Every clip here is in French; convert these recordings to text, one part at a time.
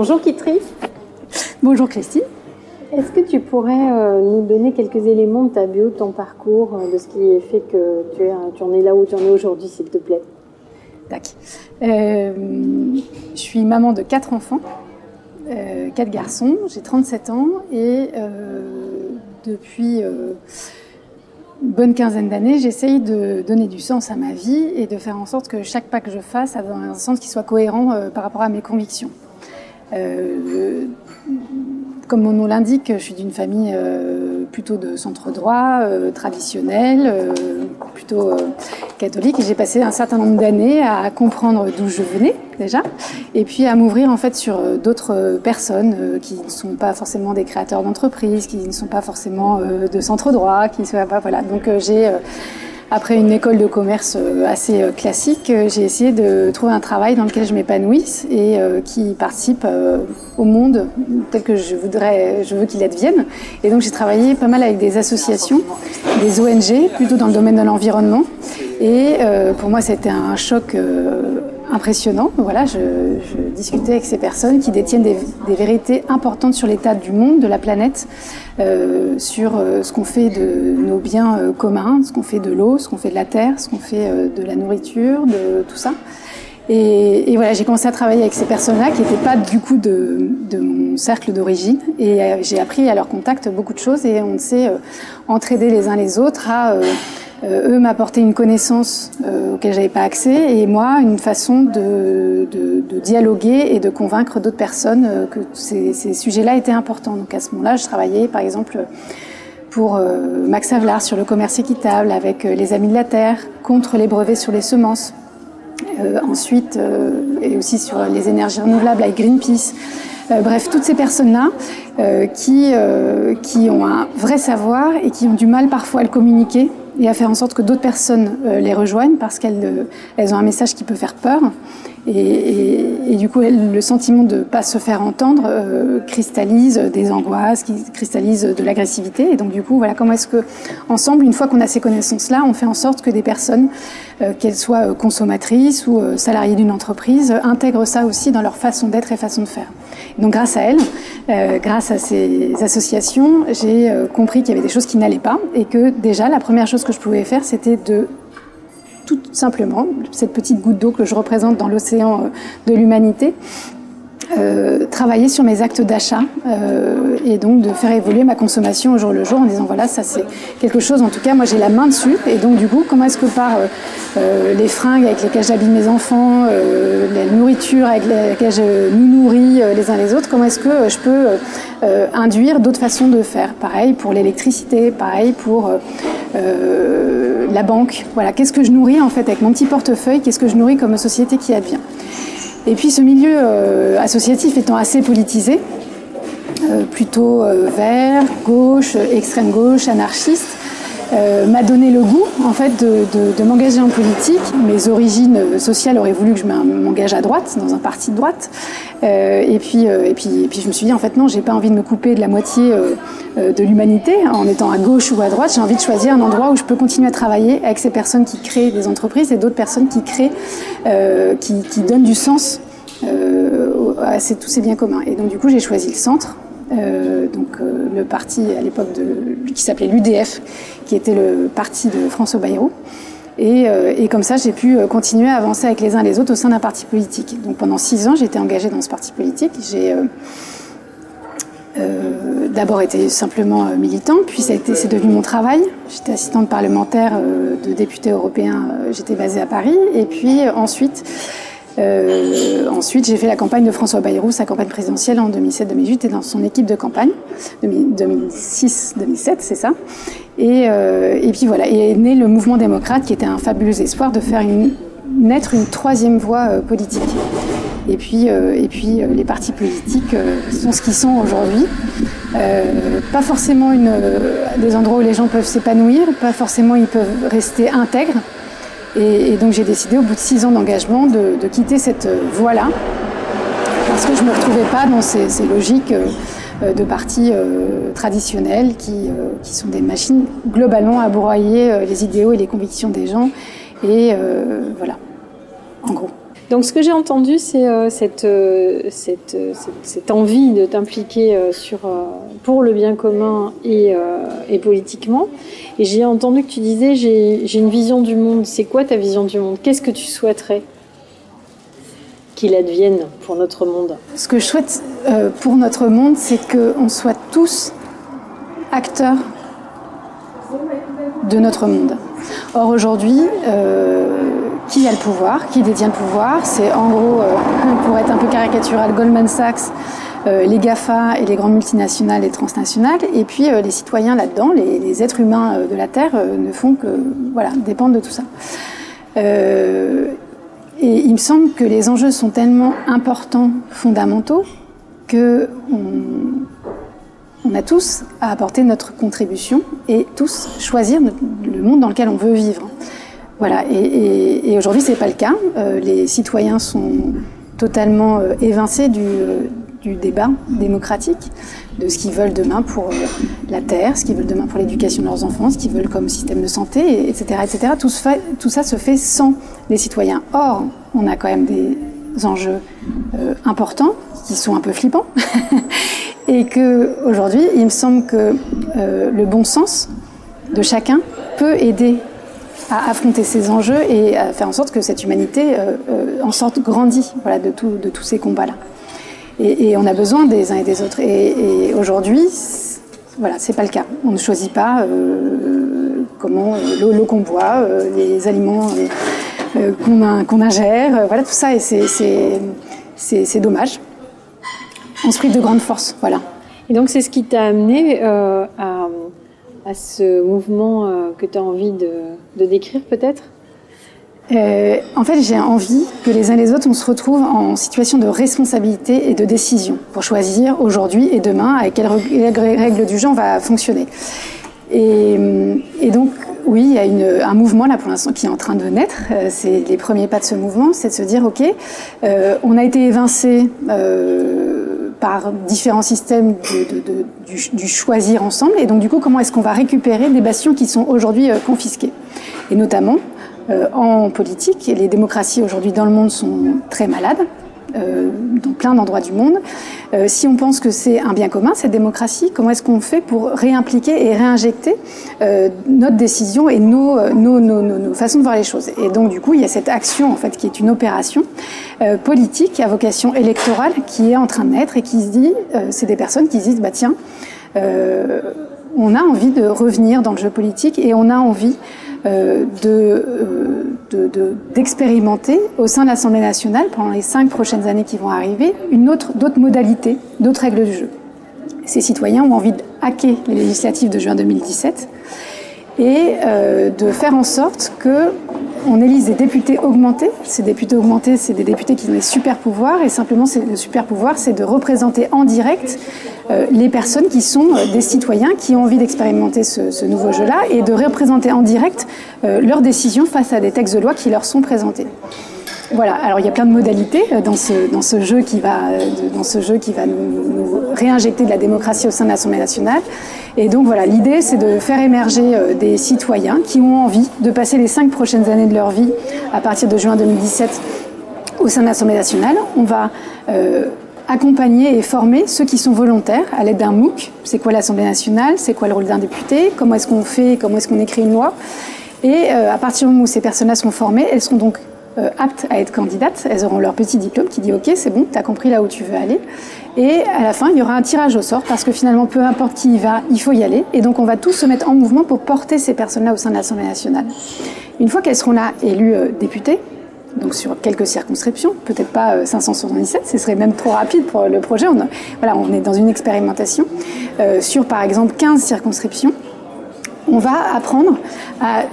Bonjour Kitri. Bonjour Christine. Est-ce que tu pourrais nous donner quelques éléments de ta bio, de ton parcours, de ce qui fait que tu en es là où tu en es aujourd'hui, s'il te plaît? Tac. Je suis maman de 4 enfants, 4 garçons, j'ai 37 ans et depuis une bonne quinzaine d'années, j'essaye de donner du sens à ma vie et de faire en sorte que chaque pas que je fasse ait un sens qui soit cohérent par rapport à mes convictions. Comme mon nom l'indique, je suis d'une famille plutôt de centre droit, traditionnelle, plutôt catholique. Et j'ai passé un certain nombre d'années à comprendre d'où je venais déjà, et puis à m'ouvrir en fait sur d'autres personnes qui ne sont pas forcément des créateurs d'entreprises, qui ne sont pas forcément de centre droit, qui ne sont pas voilà. Donc j'ai après une école de commerce assez classique, j'ai essayé de trouver un travail dans lequel je m'épanouisse et qui participe au monde tel que je veux qu'il advienne. Et donc j'ai travaillé pas mal avec des associations, des ONG, plutôt dans le domaine de l'environnement. Et pour moi, c'était un choc impressionnant. Voilà, je discutais avec ces personnes qui détiennent des vérités importantes sur l'état du monde, de la planète, sur ce qu'on fait de nos biens communs, ce qu'on fait de l'eau, ce qu'on fait de la terre, ce qu'on fait de la nourriture, de tout ça. Et voilà, j'ai commencé à travailler avec ces personnes-là qui n'étaient pas du coup de mon cercle d'origine. Et j'ai appris à leur contact beaucoup de choses et on s'est entraidés les uns les autres à... eux m'apportaient une connaissance auquel j'avais pas accès et moi une façon de dialoguer et de convaincre d'autres personnes que ces sujets-là étaient importants. Donc à ce moment-là, je travaillais par exemple pour Max Havelaar sur le commerce équitable avec les Amis de la Terre, contre les brevets sur les semences. Ensuite, et aussi sur les énergies renouvelables avec Greenpeace. Bref, toutes ces personnes-là qui ont un vrai savoir et qui ont du mal parfois à le communiquer et à faire en sorte que d'autres personnes les rejoignent parce qu'elles ont un message qui peut faire peur. Et du coup, le sentiment de ne pas se faire entendre cristallise des angoisses, qui cristallise de l'agressivité. Et donc du coup, voilà, comment est-ce que, ensemble, une fois qu'on a ces connaissances-là, on fait en sorte que des personnes, qu'elles soient consommatrices ou salariées d'une entreprise, intègrent ça aussi dans leur façon d'être et façon de faire. Et donc grâce à elles, grâce à ces associations, j'ai compris qu'il y avait des choses qui n'allaient pas et que déjà, la première chose que je pouvais faire, c'était de tout simplement, cette petite goutte d'eau que je représente dans l'océan de l'humanité, travailler sur mes actes d'achat et donc de faire évoluer ma consommation au jour le jour en disant voilà, ça c'est quelque chose, en tout cas moi j'ai la main dessus et donc du coup comment est-ce que par les fringues avec lesquelles j'habille mes enfants, la nourriture avec laquelle je nous nourris les uns les autres, comment est-ce que je peux induire d'autres façons de faire. Pareil pour l'électricité, pareil pour la banque. Voilà, qu'est-ce que je nourris en fait avec mon petit portefeuille, qu'est-ce que je nourris comme société qui advient. Et puis ce milieu associatif étant assez politisé, plutôt vert, gauche, extrême gauche, anarchiste, m'a donné le goût en fait de m'engager en politique. Mes origines sociales auraient voulu que je m'engage à droite, dans un parti de droite. Et puis je me suis dit en fait non, j'ai pas envie de me couper de la moitié de l'humanité en étant à gauche ou à droite. J'ai envie de choisir un endroit où je peux continuer à travailler avec ces personnes qui créent des entreprises et d'autres personnes qui créent, qui donnent du sens à tous ces biens communs. Et donc du coup j'ai choisi le centre. Le parti à l'époque qui s'appelait l'UDF, qui était le parti de François Bayrou. Et comme ça, j'ai pu continuer à avancer avec les uns et les autres au sein d'un parti politique. Donc pendant 6 ans, j'ai été engagée dans ce parti politique. J'ai d'abord été simplement militant, puis c'est devenu mon travail. J'étais assistante parlementaire de député européen, j'étais basée à Paris. Et puis ensuite, j'ai fait la campagne de François Bayrou, sa campagne présidentielle en 2007-2008 et dans son équipe de campagne, 2006-2007, c'est ça. Et puis voilà, et est né le mouvement démocrate qui était un fabuleux espoir de faire naître une troisième voie politique. Et puis les partis politiques sont ce qu'ils sont aujourd'hui. Pas forcément des endroits où les gens peuvent s'épanouir, pas forcément ils peuvent rester intègres. Et donc j'ai décidé au bout de 6 ans d'engagement de quitter cette voie-là parce que je ne me retrouvais pas dans ces logiques de partis traditionnels qui sont des machines globalement à broyer les idéaux et les convictions des gens. Et voilà, en gros. Donc ce que j'ai entendu, c'est cette envie de t'impliquer pour le bien commun et politiquement. Et j'ai entendu que tu disais, j'ai une vision du monde. C'est quoi ta vision du monde? Qu'est-ce que tu souhaiterais qu'il advienne pour notre monde? Ce que je souhaite pour notre monde, c'est qu'on soit tous acteurs de notre monde. Or aujourd'hui, qui a le pouvoir, qui détient le pouvoir? C'est en gros, pour être un peu caricatural, Goldman Sachs, les GAFA et les grandes multinationales et transnationales, et puis les citoyens là-dedans, les êtres humains de la Terre ne font que dépendent de tout ça. Et il me semble que les enjeux sont tellement importants, fondamentaux, que on a tous à apporter notre contribution et tous choisir le monde dans lequel on veut vivre. Voilà. Et aujourd'hui, c'est pas le cas. Les citoyens sont totalement évincés du débat démocratique, de ce qu'ils veulent demain pour la terre, ce qu'ils veulent demain pour l'éducation de leurs enfants, ce qu'ils veulent comme système de santé, etc., etc. Tout ça se fait sans les citoyens. Or, on a quand même des enjeux importants qui sont un peu flippants. Et que aujourd'hui, il me semble que le bon sens de chacun peut aider à affronter ces enjeux et à faire en sorte que cette humanité en sorte grandie, de tous ces combats-là. Et on a besoin des uns et des autres. Et aujourd'hui, c'est pas le cas. On ne choisit pas comment l'eau qu'on boit, les aliments qu'on ingère, tout ça. Et c'est dommage. On se prive de grandes forces, voilà. Et donc c'est ce qui t'a amené à ce mouvement que tu as envie de décrire peut-être? En fait, j'ai envie que les uns et les autres, on se retrouve en situation de responsabilité et de décision pour choisir aujourd'hui et demain avec quelles règles du jeu on va fonctionner. Et donc, oui, il y a un mouvement là pour l'instant qui est en train de naître. C'est les premiers pas de ce mouvement, c'est de se dire, ok, on a été évincé par différents systèmes du choisir ensemble. Et donc, du coup, comment est-ce qu'on va récupérer des bastions qui sont aujourd'hui confisqués? Et notamment, en politique, les démocraties aujourd'hui dans le monde sont très malades, dans plein d'endroits du monde. Si on pense que c'est un bien commun, cette démocratie, comment est-ce qu'on fait pour réimpliquer et réinjecter notre décision et nos façons de voir les choses? Et donc, du coup, il y a cette action, en fait, qui est une opération politique à vocation électorale qui est en train de naître et qui se dit, c'est des personnes qui se disent, tiens, on a envie de revenir dans le jeu politique et on a envie d'expérimenter au sein de l'Assemblée nationale pendant les 5 prochaines années qui vont arriver d'autres modalités, d'autres règles du jeu. Ces citoyens ont envie de hacker les législatives de juin 2017 et de faire en sorte qu'on élise des députés augmentés. Ces députés augmentés, c'est des députés qui ont des super pouvoirs et simplement le super pouvoir, c'est de représenter en direct les personnes qui sont des citoyens qui ont envie d'expérimenter ce nouveau jeu-là et de représenter en direct leurs décisions face à des textes de loi qui leur sont présentés. Voilà, alors il y a plein de modalités dans ce jeu qui va nous réinjecter de la démocratie au sein de l'Assemblée nationale. Et donc voilà, l'idée c'est de faire émerger des citoyens qui ont envie de passer les 5 prochaines années de leur vie à partir de juin 2017 au sein de l'Assemblée nationale. On va accompagner et former ceux qui sont volontaires à l'aide d'un MOOC. C'est quoi l'Assemblée nationale? C'est quoi le rôle d'un député? Comment est-ce qu'on fait? Comment est-ce qu'on écrit une loi? Et à partir du moment où ces personnes-là sont formées, elles seront donc aptes à être candidates. Elles auront leur petit diplôme qui dit « Ok, c'est bon, tu as compris là où tu veux aller ». Et à la fin, il y aura un tirage au sort parce que finalement, peu importe qui y va, il faut y aller. Et donc, on va tous se mettre en mouvement pour porter ces personnes-là au sein de l'Assemblée nationale. Une fois qu'elles seront là, élues députées, donc sur quelques circonscriptions, peut-être pas 577, ce serait même trop rapide pour le projet. On est dans une expérimentation sur, par exemple, 15 circonscriptions. On va apprendre à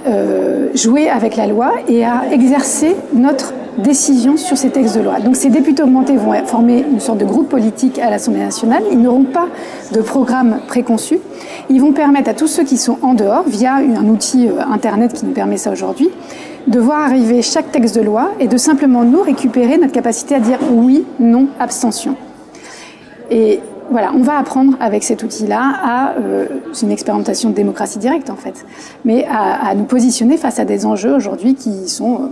jouer avec la loi et à exercer notre décision sur ces textes de loi. Donc ces députés augmentés vont former une sorte de groupe politique à l'Assemblée nationale. Ils n'auront pas de programme préconçu. Ils vont permettre à tous ceux qui sont en dehors, via un outil Internet qui nous permet ça aujourd'hui, de voir arriver chaque texte de loi et de simplement nous récupérer notre capacité à dire oui, non, abstention. Et voilà, on va apprendre avec cet outil-là c'est une expérimentation de démocratie directe en fait, mais à nous positionner face à des enjeux aujourd'hui qui sont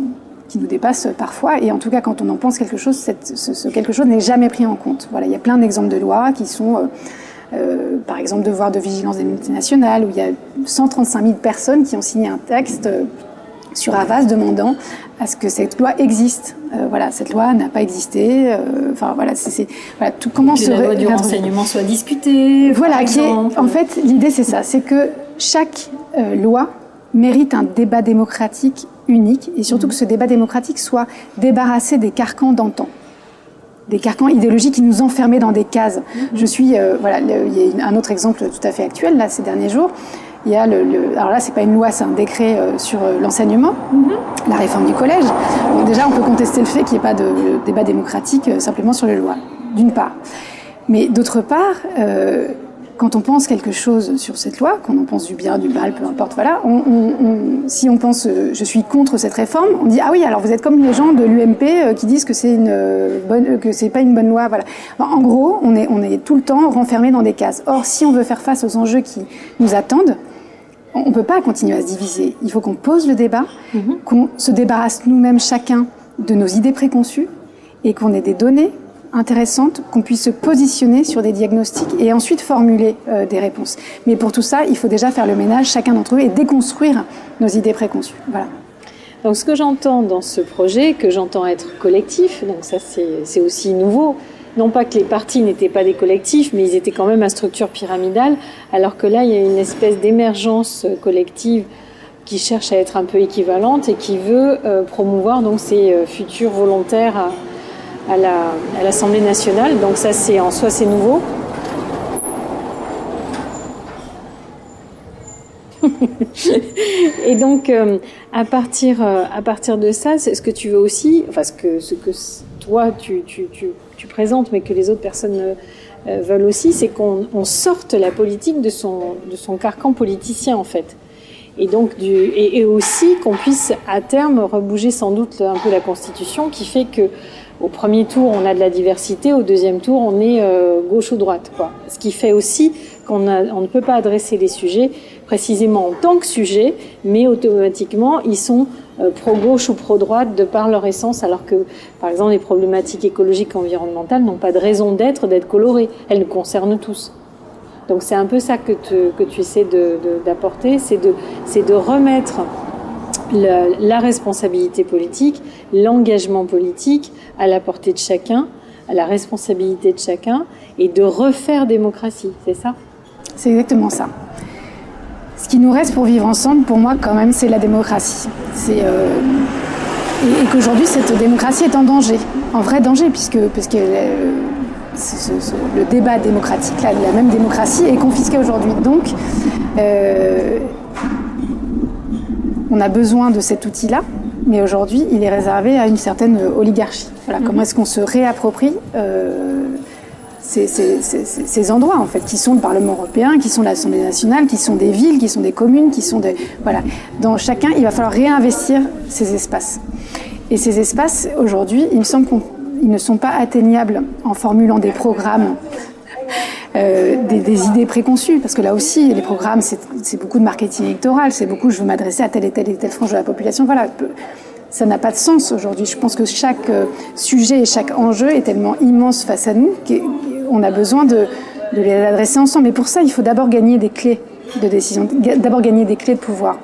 qui nous dépasse parfois. Et en tout cas, quand on en pense quelque chose, ce quelque chose n'est jamais pris en compte. Voilà, il y a plein d'exemples de lois qui sont, par exemple, devoir de vigilance des multinationales, où il y a 135 000 personnes qui ont signé un texte sur Havas demandant à ce que cette loi existe. Voilà, cette loi n'a pas existé. Enfin voilà, voilà, tout comment que la loi du renseignement soit discutée. Voilà, en fait, l'idée c'est ça, c'est que chaque loi mérite un débat démocratique unique et surtout que ce débat démocratique soit débarrassé des carcans d'antan, des carcans idéologiques qui nous enfermaient dans des cases. Je suis, voilà, il y a un autre exemple tout à fait actuel là ces derniers jours. Il y a alors là, c'est pas une loi, c'est un décret sur l'enseignement, la réforme du collège. Donc déjà, on peut contester le fait qu'il n'y ait pas de débat démocratique simplement sur les lois, d'une part. Mais d'autre part, quand on pense quelque chose sur cette loi, qu'on en pense du bien, du mal, peu importe, voilà, si on pense je suis contre cette réforme, on dit ah oui, alors vous êtes comme les gens de l'UMP qui disent que c'est que c'est pas une bonne loi, voilà. En gros, on est tout le temps renfermé dans des cases. Or, si on veut faire face aux enjeux qui nous attendent, on ne peut pas continuer à se diviser. Il faut qu'on pose le débat, qu'on se débarrasse nous-mêmes chacun de nos idées préconçues et qu'on ait des données intéressantes, qu'on puisse se positionner sur des diagnostics et ensuite formuler des réponses. Mais pour tout ça, il faut déjà faire le ménage, chacun d'entre eux, et déconstruire nos idées préconçues. Voilà. Donc ce que j'entends dans ce projet, que j'entends être collectif, donc ça c'est aussi nouveau, non pas que les partis n'étaient pas des collectifs, mais ils étaient quand même à structure pyramidale, alors que là il y a une espèce d'émergence collective qui cherche à être un peu équivalente et qui veut promouvoir donc ces futurs volontaires à l'Assemblée nationale. Donc ça c'est en soi c'est nouveau. Et donc à partir de ça, c'est ce que tu veux aussi, enfin ce que toi tu présentes, mais que les autres personnes veulent aussi, c'est qu'on sorte la politique de son carcan politicien en fait. Et donc et aussi qu'on puisse à terme rebouger sans doute un peu la Constitution, qui fait que au premier tour on a de la diversité, au deuxième tour on est gauche ou droite, quoi. Ce qui fait aussi on ne peut pas adresser les sujets précisément en tant que sujet, mais automatiquement ils sont pro-gauche ou pro-droite de par leur essence, alors que par exemple les problématiques écologiques et environnementales n'ont pas de raison d'être colorées, elles nous concernent tous. Donc c'est un peu ça que tu essaies d'apporter, c'est de remettre la responsabilité politique, l'engagement politique à la portée de chacun, à la responsabilité de chacun, et de refaire démocratie, c'est ça ? C'est exactement ça. Ce qui nous reste pour vivre ensemble, pour moi, quand même, c'est la démocratie. Et qu'aujourd'hui, cette démocratie est en danger, en vrai danger, puisque le débat démocratique, la même démocratie, est confisquée aujourd'hui. Donc, on a besoin de cet outil-là, mais aujourd'hui, il est réservé à une certaine oligarchie. Voilà, comment est-ce qu'on se réapproprie ces endroits, en fait, qui sont le Parlement européen, qui sont l'Assemblée nationale, qui sont des villes, qui sont des communes, qui sont des... Voilà. Dans chacun, il va falloir réinvestir ces espaces. Et ces espaces, aujourd'hui, il me semble qu'ils ne sont pas atteignables en formulant des programmes, des idées préconçues, parce que là aussi, les programmes, c'est beaucoup de marketing électoral, c'est beaucoup, je veux m'adresser à telle et telle frange de la population, voilà. Ça n'a pas de sens aujourd'hui. Je pense que chaque sujet et chaque enjeu est tellement immense face à nous qu'on a besoin de les adresser ensemble. Mais pour ça, il faut d'abord gagner des clés de décision, d'abord gagner des clés de pouvoir.